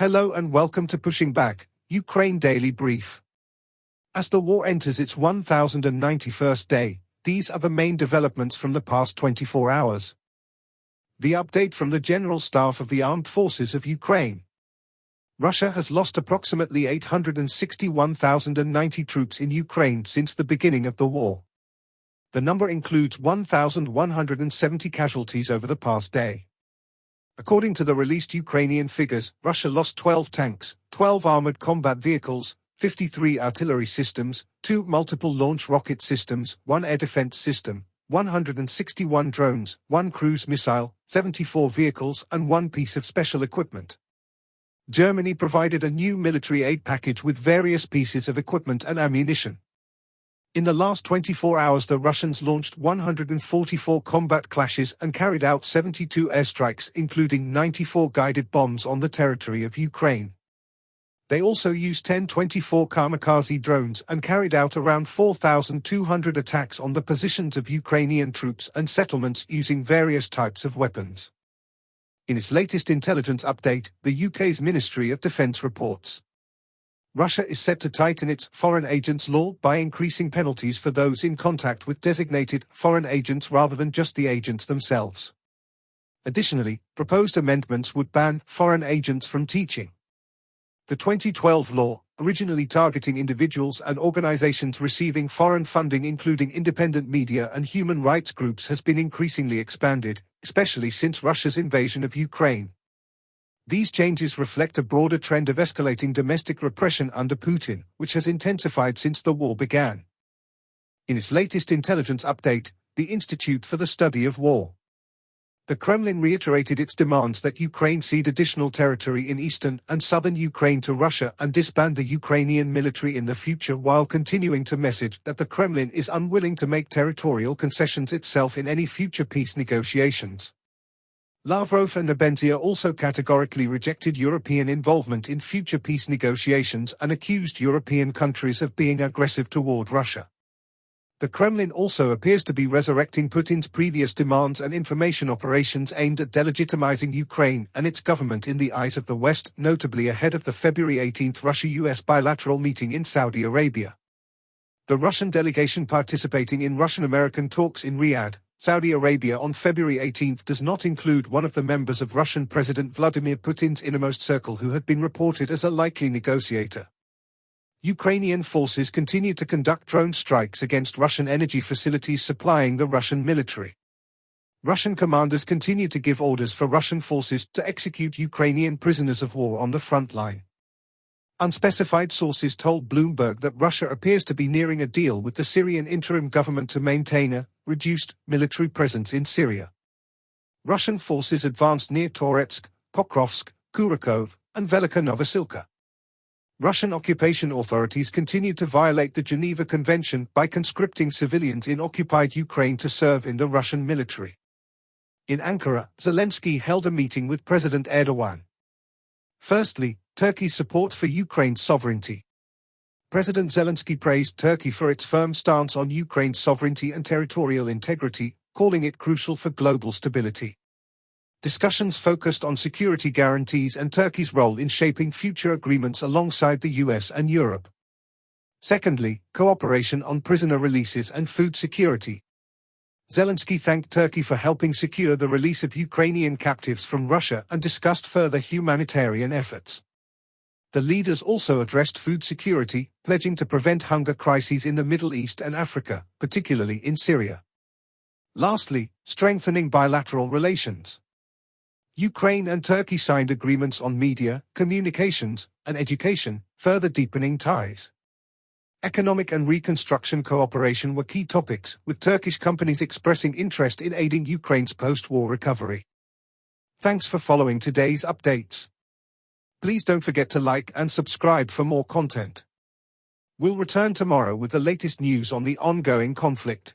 Hello and welcome to Pushing Back, Ukraine Daily Brief. As the war enters its 1091st day, these are the main developments from the past 24 hours. The update from the General Staff of the Armed Forces of Ukraine. Russia has lost approximately 861,090 troops in Ukraine since the beginning of the war. The number includes 1,170 casualties over the past day. According to the released Ukrainian figures, Russia lost 12 tanks, 12 armored combat vehicles, 53 artillery systems, 2 multiple launch rocket systems, 1 air defense system, 161 drones, 1 cruise missile, 74 vehicles and 1 piece of special equipment. Germany provided a new military aid package with various pieces of equipment and ammunition. In the last 24 hours the Russians launched 144 combat clashes and carried out 72 airstrikes including 94 guided bombs on the territory of Ukraine. They also used 10-24 kamikaze drones and carried out around 4,200 attacks on the positions of Ukrainian troops and settlements using various types of weapons. In its latest intelligence update, the UK's Ministry of Defence reports Russia is set to tighten its foreign agents law by increasing penalties for those in contact with designated foreign agents rather than just the agents themselves. Additionally, proposed amendments would ban foreign agents from teaching. The 2012 law, originally targeting individuals and organizations receiving foreign funding including independent media and human rights groups, has been increasingly expanded, especially since Russia's invasion of Ukraine. These changes reflect a broader trend of escalating domestic repression under Putin, which has intensified since the war began. In its latest intelligence update, the Institute for the Study of War. The Kremlin reiterated its demands that Ukraine cede additional territory in eastern and southern Ukraine to Russia and disband the Ukrainian military in the future, while continuing to message that the Kremlin is unwilling to make territorial concessions itself in any future peace negotiations. Lavrov and Nebenzia also categorically rejected European involvement in future peace negotiations and accused European countries of being aggressive toward Russia. The Kremlin also appears to be resurrecting Putin's previous demands and information operations aimed at delegitimizing Ukraine and its government in the eyes of the West, notably ahead of the February 18 Russia-US bilateral meeting in Saudi Arabia. The Russian delegation participating in Russian-American talks in Riyadh, Saudi Arabia on February 18 does not include one of the members of Russian President Vladimir Putin's innermost circle who had been reported as a likely negotiator. Ukrainian forces continue to conduct drone strikes against Russian energy facilities supplying the Russian military. Russian commanders continue to give orders for Russian forces to execute Ukrainian prisoners of war on the front line. Unspecified sources told Bloomberg that Russia appears to be nearing a deal with the Syrian interim government to maintain a reduced military presence in Syria. Russian forces advanced near Toretsk, Pokrovsk, Kurakov, and Velika Novosilka. Russian occupation authorities continue to violate the Geneva Convention by conscripting civilians in occupied Ukraine to serve in the Russian military. In Ankara, Zelensky held a meeting with President Erdogan. Firstly, Turkey's support for Ukraine's sovereignty. President Zelensky praised Turkey for its firm stance on Ukraine's sovereignty and territorial integrity, calling it crucial for global stability. Discussions focused on security guarantees and Turkey's role in shaping future agreements alongside the US and Europe. Secondly, cooperation on prisoner releases and food security. Zelensky thanked Turkey for helping secure the release of Ukrainian captives from Russia and discussed further humanitarian efforts. The leaders also addressed food security, pledging to prevent hunger crises in the Middle East and Africa, particularly in Syria. Lastly, strengthening bilateral relations. Ukraine and Turkey signed agreements on media, communications, and education, further deepening ties. Economic and reconstruction cooperation were key topics, with Turkish companies expressing interest in aiding Ukraine's post-war recovery. Thanks for following today's updates. Please don't forget to like and subscribe for more content. We'll return tomorrow with the latest news on the ongoing conflict.